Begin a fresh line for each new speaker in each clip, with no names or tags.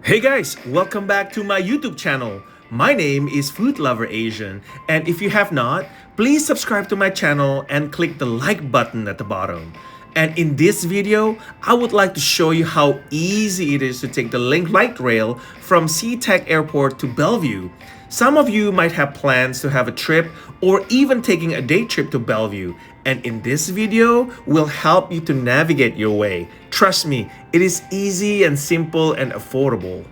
Hey guys, welcome back to my YouTube channel. My name is foodloverasian, and if you have not, please subscribe to my channel and click the like button at the bottom. And in this video, I would like to show you how easy it is to take the Link Light Rail from Sea-Tac Airport to Bellevue. Some of you might have plans to have a trip or even taking a day trip to Bellevue. And in this video, will help you to navigate your way. Trust me, it is easy and simple and affordable.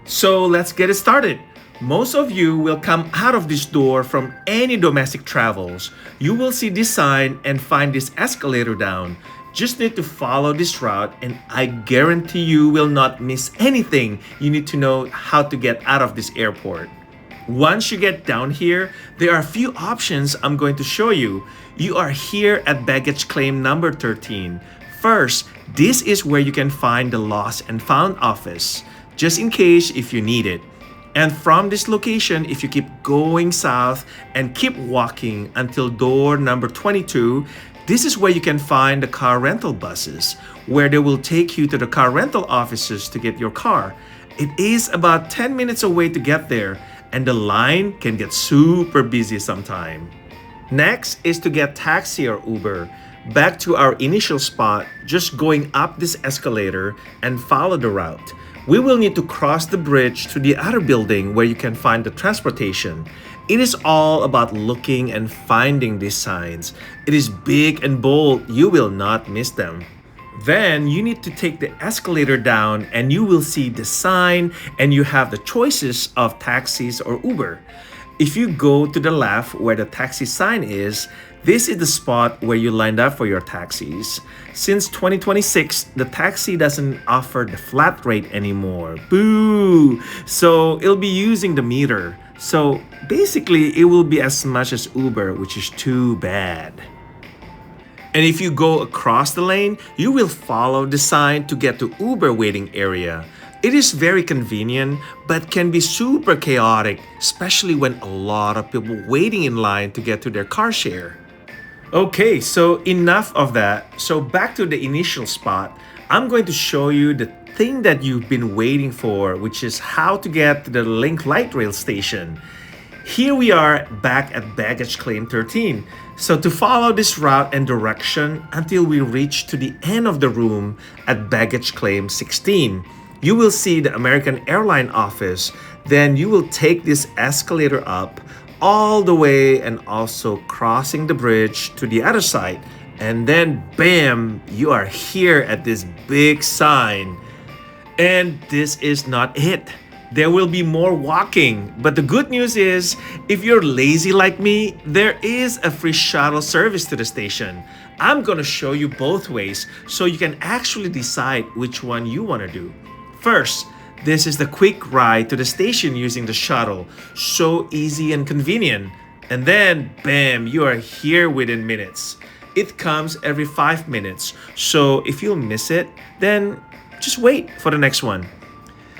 So let's get it started. Most of you will come out of this door from any domestic travels. You will see this sign and find this escalator down. Just need to follow this route and I guarantee you will not miss anything you need to know how to get out of this airport. Once you get down here, there are a few options I'm going to show you. You are here at baggage claim number 13. First, this is where you can find the lost and found office, just in case if you need it. And from this location, if you keep going south and keep walking until door number 22, this is where you can find the car rental buses, where they will take you to the car rental offices to get your car. It is about 10 minutes away to get there, and the line can get super busy sometime. Next is to get taxi or Uber. Back to our initial spot, just going up this escalator and follow the route. We will need to cross the bridge to the other building where you can find the transportation. It is all about looking and finding these signs. It is big and bold, you will not miss them. Then you need to take the escalator down and you will see the sign and you have the choices of taxis or Uber. If you go to the left where the taxi sign is, this is the spot where you lined up for your taxis. Since 2026, the taxi doesn't offer the flat rate anymore. Boo! So it'll be using the meter. So basically, it will be as much as Uber, which is too bad. And if you go across the lane, you will follow the sign to get to Uber waiting area. It is very convenient, but can be super chaotic, especially when a lot of people waiting in line to get to their car share. Okay, so enough of that. So back to the initial spot, I'm going to show you the thing that you've been waiting for, which is how to get to the Link Light Rail station. Here we are back at baggage claim 13. So to follow this route and direction until we reach to the end of the room at baggage claim 16, you will see the American Airline office. Then you will take this escalator up all the way and also crossing the bridge to the other side. And then bam, you are here at this big sign. And this is not it. There will be more walking, but the good news is, if you're lazy like me, there is a free shuttle service to the station. I'm gonna show you both ways so you can actually decide which one you wanna do. First, this is the quick ride to the station using the shuttle. So easy and convenient. And then, bam, you are here within minutes. It comes every 5 minutes, so if you'll miss it, then just wait for the next one.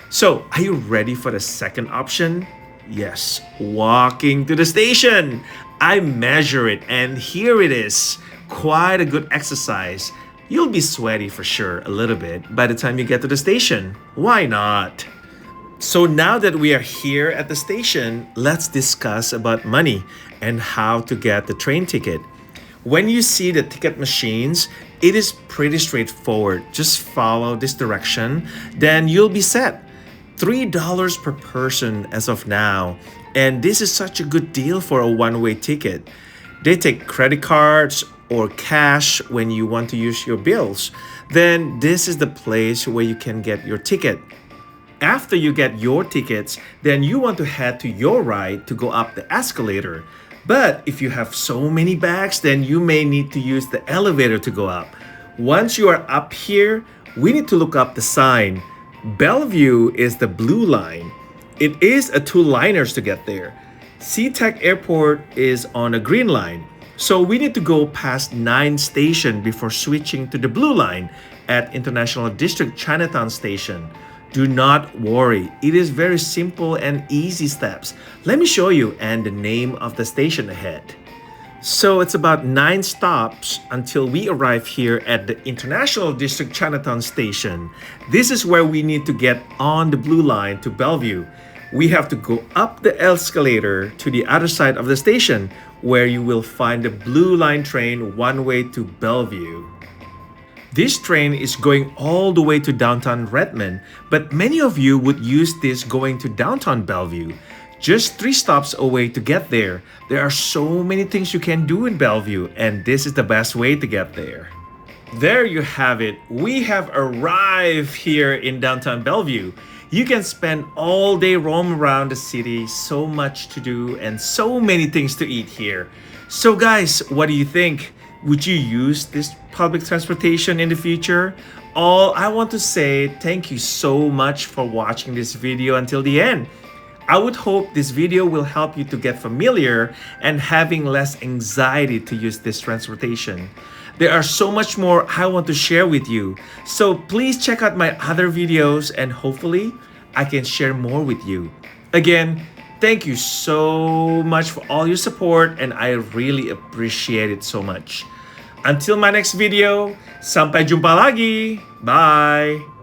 So, are you ready for the second option? Yes, walking to the station. I measure it and here it is. Quite a good exercise. You'll be sweaty for sure a little bit by the time you get to the station. Why not? So now that we are here at the station, let's discuss about money and how to get the train ticket. When you see the ticket machines, it is pretty straightforward. Just follow this direction, then you'll be set. $3 per person as of now, and this is such a good deal for a one-way ticket. They take credit cards or cash when you want to use your bills. Then this is the place where you can get your ticket. After you get your tickets, then you want to head to your right to go up the escalator. But if you have so many bags, then you may need to use the elevator to go up. Once you are up here, we need to look up the sign. Bellevue is the blue line. It is a 2-liners to get there. Sea-Tac Airport is on a green line. So we need to go past 9 stations before switching to the blue line at International District Chinatown Station. Do not worry, it is very simple and easy steps. Let me show you and the name of the station ahead. So it's about 9 stops until we arrive here at the International District Chinatown Station. This is where we need to get on the blue line to Bellevue. We have to go up the escalator to the other side of the station, where you will find the blue line train one way to Bellevue. This train is going all the way to downtown Redmond, but many of you would use this going to downtown Bellevue. Just 3 stops away to get there. There are so many things you can do in Bellevue, and this is the best way to get there. There you have it. We have arrived here in downtown Bellevue. You can spend all day roam around the city, so much to do and so many things to eat here. So guys, what do you think? Would you use this public transportation in the future? All I want to say, thank you so much for watching this video until the end. I would hope this video will help you to get familiar and having less anxiety to use this transportation. There are so much more I want to share with you. So please check out my other videos and hopefully I can share more with you. Again, thank you so much for all your support and I really appreciate it so much. Until my next video, sampai jumpa lagi. Bye!